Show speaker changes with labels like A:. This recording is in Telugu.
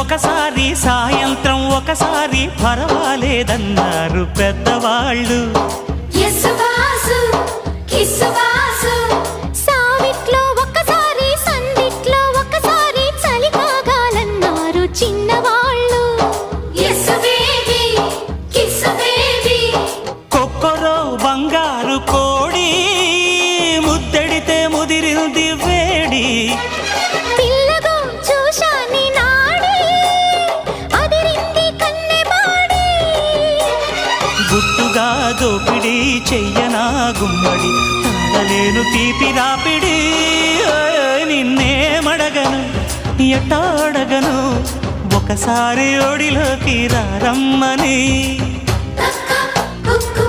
A: ఒకసారి సాయంత్రం ఒకసారి పర్వాలేదన్నారు పెద్దవాళ్ళు.
B: సావిట్లో ఒకసారి సందిట్లో ఒకసారి చలి కాగాలన్నారు చిన్నవాళ్ళు.
A: కొక్కరో బంగారు కోడి ముద్దడితే ముదిరింది వేడి.
B: పిల్లగో చూశాని నాడి అదిరింది కన్నెబాడి.
A: గుట్టుగా దోపిడి చెయ్యనా గుమ్మడి తాళలేను తీపి రాపిడి. నిన్నేమడగను ఎట్టాడగను ఒకసారి ఒడిలోకి రమ్మని.
B: కుక్కు